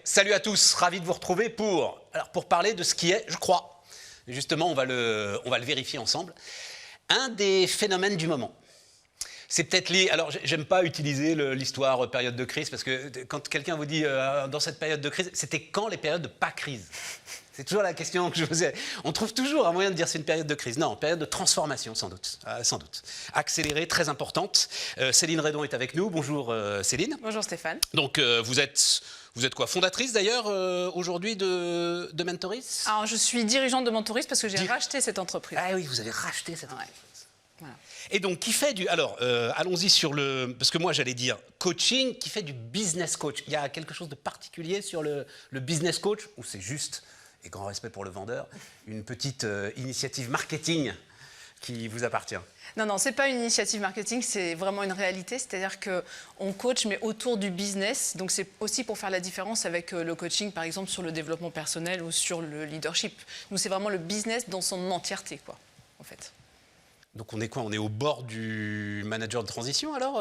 Salut à tous, ravi de vous retrouver pour parler de ce qui est, je crois, justement on va le vérifier ensemble, un des phénomènes du moment. C'est peut-être lié, alors j'aime pas utiliser l'histoire période de crise, parce que quand quelqu'un vous dit dans cette période de crise, c'était quand les périodes de pas crise? C'est toujours la question que je vous ai. On trouve toujours un moyen de dire c'est une période de crise. Non, période de transformation sans doute. Accélérée, très importante. Céline Redon est avec nous. Bonjour Céline. Bonjour Stéphane. Donc vous êtes quoi, fondatrice d'ailleurs aujourd'hui de Mentoris? Alors je suis dirigeante de Mentoris parce que j'ai racheté cette entreprise. Ah oui, vous avez racheté cette entreprise. Voilà. Et donc, qui fait du... Alors, allons-y sur le... Parce que moi, j'allais dire coaching, qui fait du business coach. Il y a quelque chose de particulier sur le business coach, ou c'est juste, et grand respect pour le vendeur, une petite initiative marketing qui vous appartient? Non, c'est pas une initiative marketing, c'est vraiment une réalité. C'est-à-dire qu'on coach, mais autour du business. Donc, c'est aussi pour faire la différence avec le coaching, par exemple, sur le développement personnel ou sur le leadership. Nous, c'est vraiment le business dans son entièreté, quoi, en fait. Donc on est quoi? On est au bord du manager de transition alors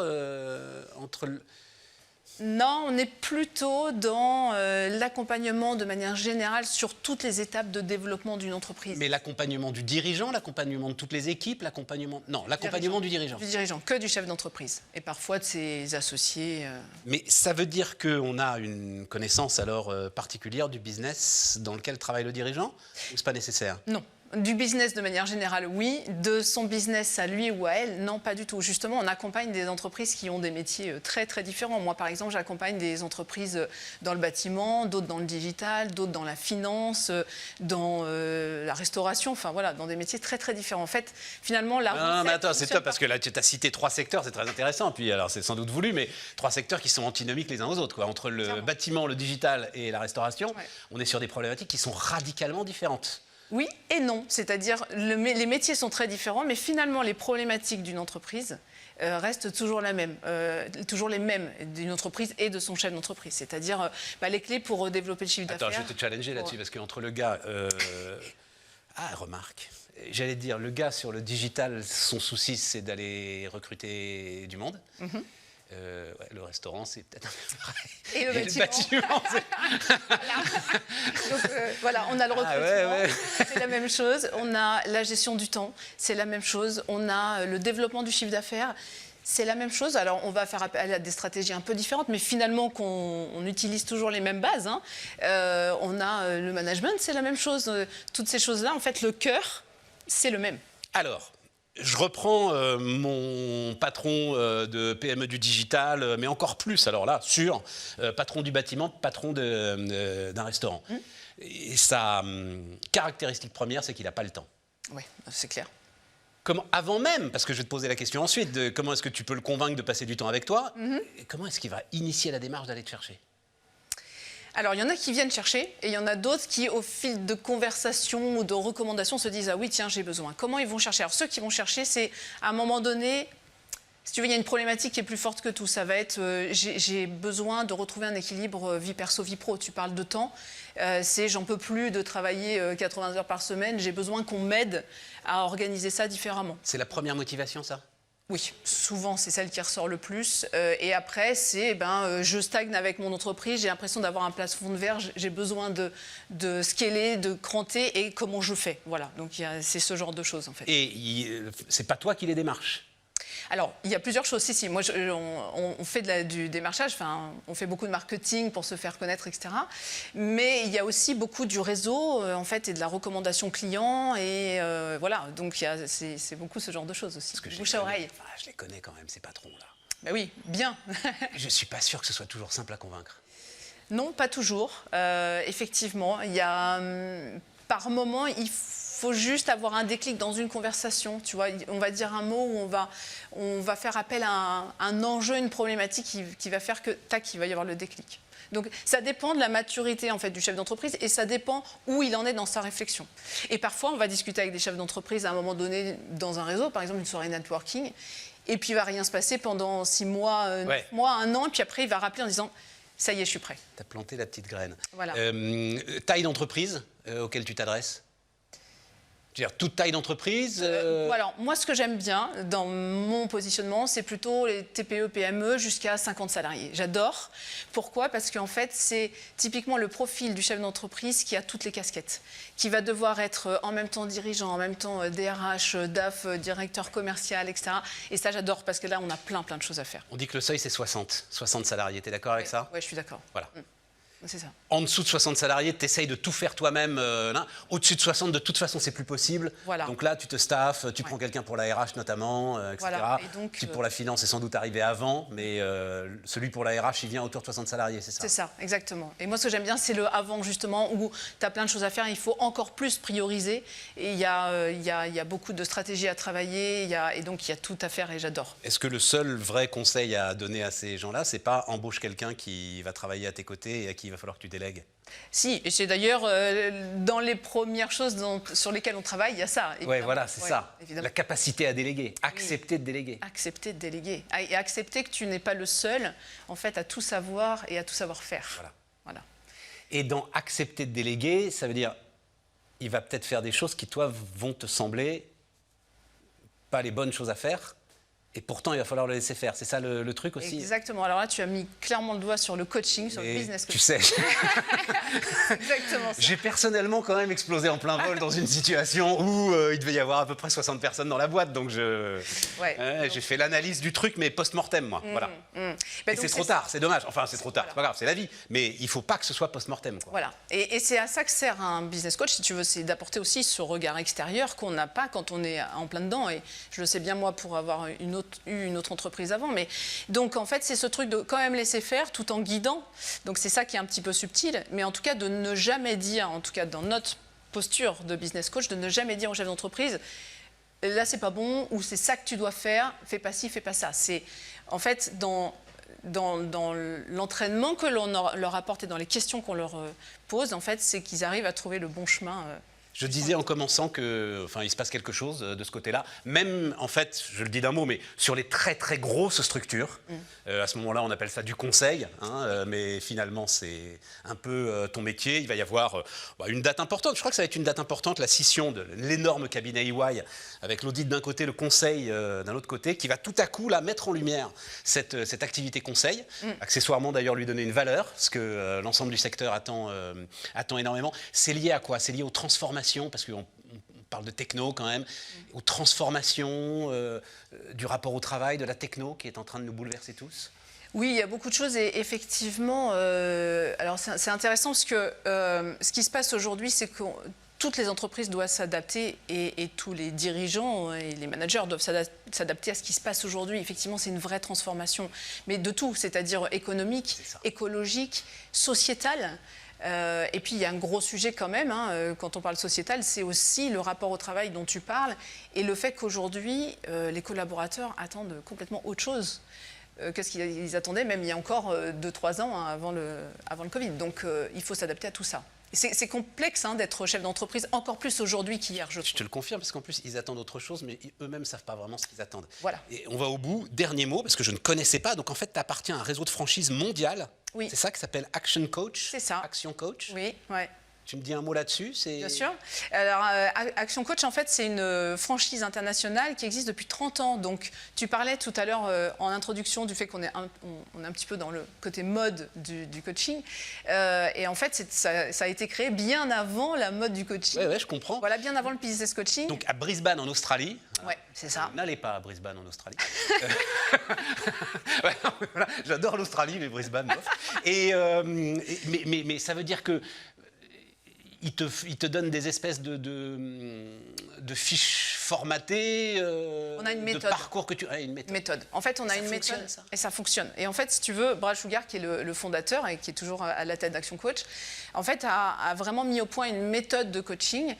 Non, on est plutôt dans l'accompagnement de manière générale sur toutes les étapes de développement d'une entreprise. Mais l'accompagnement du dirigeant, l'accompagnement de toutes les équipes, l'accompagnement... Non, l'accompagnement du dirigeant. Du dirigeant, que du chef d'entreprise. Et parfois de ses associés. Mais ça veut dire qu'on a une connaissance alors particulière du business dans lequel travaille le dirigeant? Ou c'est pas nécessaire? Non. Du business de manière générale, oui. De son business à lui ou à elle, non, pas du tout. Justement, on accompagne des entreprises qui ont des métiers très, très différents. Moi, par exemple, j'accompagne des entreprises dans le bâtiment, d'autres dans le digital, d'autres dans la finance, dans la restauration, enfin voilà, dans des métiers très, très différents. En fait, finalement, la recette... Non, mais attends, c'est top, parce que là, tu as cité 3 secteurs, c'est très intéressant. Puis, alors, c'est sans doute voulu, mais 3 secteurs qui sont antinomiques les uns aux autres, quoi. Entre le bâtiment, le digital et la restauration, on est sur des problématiques qui sont radicalement différentes. Oui et non, c'est-à-dire les métiers sont très différents, mais finalement les problématiques d'une entreprise restent toujours les mêmes d'une entreprise et de son chef d'entreprise. C'est-à-dire les clés pour développer le chiffre d'affaires. Attends, je vais te challenger là-dessus, parce qu'entre le gars... Ah, remarque, j'allais te dire, le gars sur le digital, son souci c'est d'aller recruter du monde. Ouais, le restaurant, c'est peut-être un peu pareil. Et le bâtiment Donc voilà, on a le recrutement, c'est la même chose. On a la gestion du temps, c'est la même chose. On a le développement du chiffre d'affaires, c'est la même chose. Alors, on va faire appel à des stratégies un peu différentes, mais finalement, on utilise toujours les mêmes bases. On a le management, c'est la même chose. Toutes ces choses-là, en fait, le cœur, c'est le même. Alors, je reprends mon patron de PME du digital, mais encore plus, alors là, sur patron du bâtiment, patron d'un restaurant. Et sa caractéristique première, c'est qu'il n'a pas le temps. Oui, c'est clair. Comment, avant même, parce que je vais te poser la question ensuite, de comment est-ce que tu peux le convaincre de passer du temps avec toi, et comment est-ce qu'il va initier la démarche d'aller te chercher? Alors, il y en a qui viennent chercher et il y en a d'autres qui, au fil de conversations ou de recommandations, se disent « Ah oui, tiens, j'ai besoin ». Comment ils vont chercher? Alors, ceux qui vont chercher, c'est à un moment donné, si tu veux, il y a une problématique qui est plus forte que tout. Ça va être j'ai besoin de retrouver un équilibre vie perso-vie pro. Tu parles de temps. C'est j'en peux plus de travailler 80 heures par semaine. J'ai besoin qu'on m'aide à organiser ça différemment. C'est la première motivation, ça? Oui, souvent c'est celle qui ressort le plus. Et après, c'est je stagne avec mon entreprise, j'ai l'impression d'avoir un plafond de verre, j'ai besoin de scaler, de cranter et comment je fais. Voilà, donc c'est ce genre de choses en fait. Et c'est pas toi qui les démarches? Alors, il y a plusieurs choses. Si. Moi, on fait du démarchage, on fait beaucoup de marketing pour se faire connaître, etc. Mais il y a aussi beaucoup du réseau, en fait, et de la recommandation client. Et voilà, donc c'est beaucoup ce genre de choses aussi. Bouche à oreille. Enfin, je les connais quand même, ces patrons-là. Ben oui, bien. Je ne suis pas sûr que ce soit toujours simple à convaincre. Non, pas toujours. Effectivement, il y a par moment, il faut juste avoir un déclic dans une conversation. Tu vois, on va dire un mot où on va faire appel à un enjeu, une problématique qui va faire que tac, il va y avoir le déclic. Donc ça dépend de la maturité en fait du chef d'entreprise et ça dépend où il en est dans sa réflexion. Et parfois, on va discuter avec des chefs d'entreprise à un moment donné dans un réseau, par exemple une soirée networking, et puis il va rien se passer pendant 6 mois, 9 mois, 1 an, et puis après il va rappeler en disant ça y est, je suis prêt. Tu as planté la petite graine. Voilà. Taille d'entreprise auquel tu t'adresses? Je veux dire, toute taille d'entreprise Alors, moi, ce que j'aime bien dans mon positionnement, c'est plutôt les TPE, PME jusqu'à 50 salariés. J'adore. Pourquoi? Parce qu'en fait, c'est typiquement le profil du chef d'entreprise qui a toutes les casquettes, qui va devoir être en même temps dirigeant, en même temps DRH, DAF, directeur commercial, etc. Et ça, j'adore parce que là, on a plein de choses à faire. On dit que le seuil, c'est 60 salariés. Tu es d'accord avec ça? Oui, je suis d'accord. Voilà. C'est ça. En dessous de 60 salariés, tu essayes de tout faire toi-même. Au-dessus de 60, de toute façon, c'est plus possible. Voilà. Donc là, tu te staffes, tu prends quelqu'un pour la RH notamment, etc. Voilà. Et donc, Qui pour la finance est sans doute arrivé avant, mais celui pour la RH, il vient autour de 60 salariés, c'est ça? C'est ça, exactement. Et moi, ce que j'aime bien, c'est le avant, justement, où tu as plein de choses à faire. Il faut encore plus prioriser. Et il y a beaucoup de stratégies à travailler. Et donc, il y a tout à faire et j'adore. Est-ce que le seul vrai conseil à donner à ces gens-là, c'est pas embauche quelqu'un qui va travailler à tes côtés et à qui il va falloir que tu délègues? Si, et c'est d'ailleurs dans les premières choses sur lesquelles on travaille, il y a ça. Oui, voilà, c'est ça. Évidemment. La capacité à déléguer, accepter de déléguer. Accepter de déléguer. Et accepter que tu n'es pas le seul, en fait, à tout savoir et à tout savoir faire. Voilà. Et dans accepter de déléguer, ça veut dire, il va peut-être faire des choses qui, toi, vont te sembler pas les bonnes choses à faire. Et pourtant, il va falloir le laisser faire. C'est ça le truc aussi? Exactement. Alors là, tu as mis clairement le doigt sur le coaching, sur le business coaching. Tu sais, exactement ça. J'ai personnellement quand même explosé en plein vol dans une situation où il devait y avoir à peu près 60 personnes dans la boîte. Donc j'ai fait l'analyse du truc, mais post-mortem, moi. Voilà. Et c'est trop tard, c'est dommage. Enfin, c'est trop tard, c'est pas grave, c'est la vie. Mais il ne faut pas que ce soit post-mortem. Voilà. Et c'est à ça que sert un business coach, si tu veux, c'est d'apporter aussi ce regard extérieur qu'on n'a pas quand on est en plein dedans. Et je le sais bien, moi, pour avoir eu une autre entreprise avant. Mais donc, en fait, c'est ce truc de quand même laisser faire tout en guidant. Donc, c'est ça qui est un petit peu subtil. Mais en tout cas, de ne jamais dire, en tout cas dans notre posture de business coach, de ne jamais dire au chef d'entreprise, là, c'est pas bon, ou c'est ça que tu dois faire, fais pas ci, fais pas ça. C'est, en fait, dans l'entraînement que l'on leur apporte et dans les questions qu'on leur pose, en fait, c'est qu'ils arrivent à trouver le bon chemin. Je disais en commençant qu'il se passe quelque chose de ce côté-là. Même, en fait, je le dis d'un mot, mais sur les très très grosses structures, à ce moment-là, on appelle ça du conseil, mais finalement, c'est un peu ton métier. Il va y avoir une date importante. Je crois que ça va être une date importante, la scission de l'énorme cabinet EY, avec l'audit d'un côté, le conseil d'un autre côté, qui va tout à coup là, mettre en lumière cette activité conseil, accessoirement d'ailleurs lui donner une valeur, ce que l'ensemble du secteur attend énormément. C'est lié à quoi? C'est lié aux transformations, parce qu'on parle de techno quand même, aux transformations du rapport au travail, de la techno qui est en train de nous bouleverser tous. Oui, il y a beaucoup de choses et effectivement, alors c'est intéressant parce que ce qui se passe aujourd'hui, c'est que toutes les entreprises doivent s'adapter et tous les dirigeants et les managers doivent s'adapter à ce qui se passe aujourd'hui. Effectivement, c'est une vraie transformation, mais de tout, c'est-à-dire économique, écologique, sociétale. Et puis, il y a un gros sujet quand même, quand on parle sociétal, c'est aussi le rapport au travail dont tu parles et le fait qu'aujourd'hui, les collaborateurs attendent complètement autre chose que ce qu'ils attendaient, même il y a encore 2-3 ans avant le Covid. Donc, il faut s'adapter à tout ça. C'est complexe d'être chef d'entreprise, encore plus aujourd'hui qu'hier, je trouve. Je te le confirme, parce qu'en plus, ils attendent autre chose, mais eux-mêmes ne savent pas vraiment ce qu'ils attendent. Voilà. Et on va au bout. Dernier mot, parce que je ne connaissais pas. Donc, en fait, tu appartiens à un réseau de franchise mondial. Oui. C'est ça qui s'appelle Action Coach. C'est ça. Action Coach. Oui, ouais. Tu me dis un mot là-dessus? Bien sûr. Alors, Action Coach, en fait, c'est une franchise internationale qui existe depuis 30 ans. Donc, tu parlais tout à l'heure en introduction du fait qu'on est on est un petit peu dans le côté mode du coaching. Et en fait, ça a été créé bien avant la mode du coaching. Oui, je comprends. Voilà, bien avant le business coaching. Donc, à Brisbane, en Australie. Oui, c'est ça. N'allez pas à Brisbane, en Australie. Voilà, j'adore l'Australie, mais Brisbane, bof. Mais ça veut dire que il te donne des espèces de fiches formatées, on a une méthode. de parcours que tu... une méthode. En fait, on a une méthode ça. Et ça fonctionne. Et en fait, si tu veux, Brad Sugar, qui est le fondateur et qui est toujours à la tête d'Action Coach, en fait, a vraiment mis au point une méthode de coaching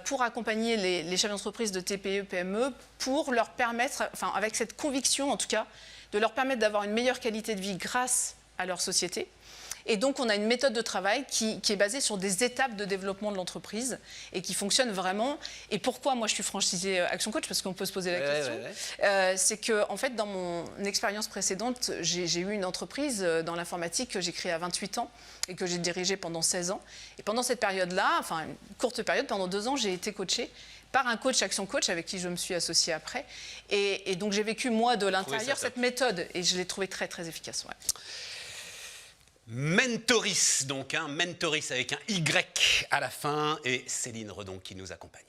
pour accompagner les chefs d'entreprise de TPE, PME, pour leur permettre, enfin, avec cette conviction en tout cas, de leur permettre d'avoir une meilleure qualité de vie grâce à leur société. Et donc, on a une méthode de travail qui est basée sur des étapes de développement de l'entreprise et qui fonctionne vraiment. Et pourquoi moi, je suis franchisée Action Coach? Parce qu'on peut se poser la question. C'est que, en fait, dans mon expérience précédente, j'ai eu une entreprise dans l'informatique que j'ai créée à 28 ans et que j'ai dirigée pendant 16 ans. Et pendant cette période-là, enfin, une courte période, pendant 2 ans, j'ai été coachée par un coach Action Coach avec qui je me suis associée après. Et donc j'ai vécu moi de l'intérieur cette méthode et je l'ai trouvée très très efficace. Ouais. Mentoris, donc, Mentoris avec un Y à la fin, et Céline Redon qui nous accompagnait.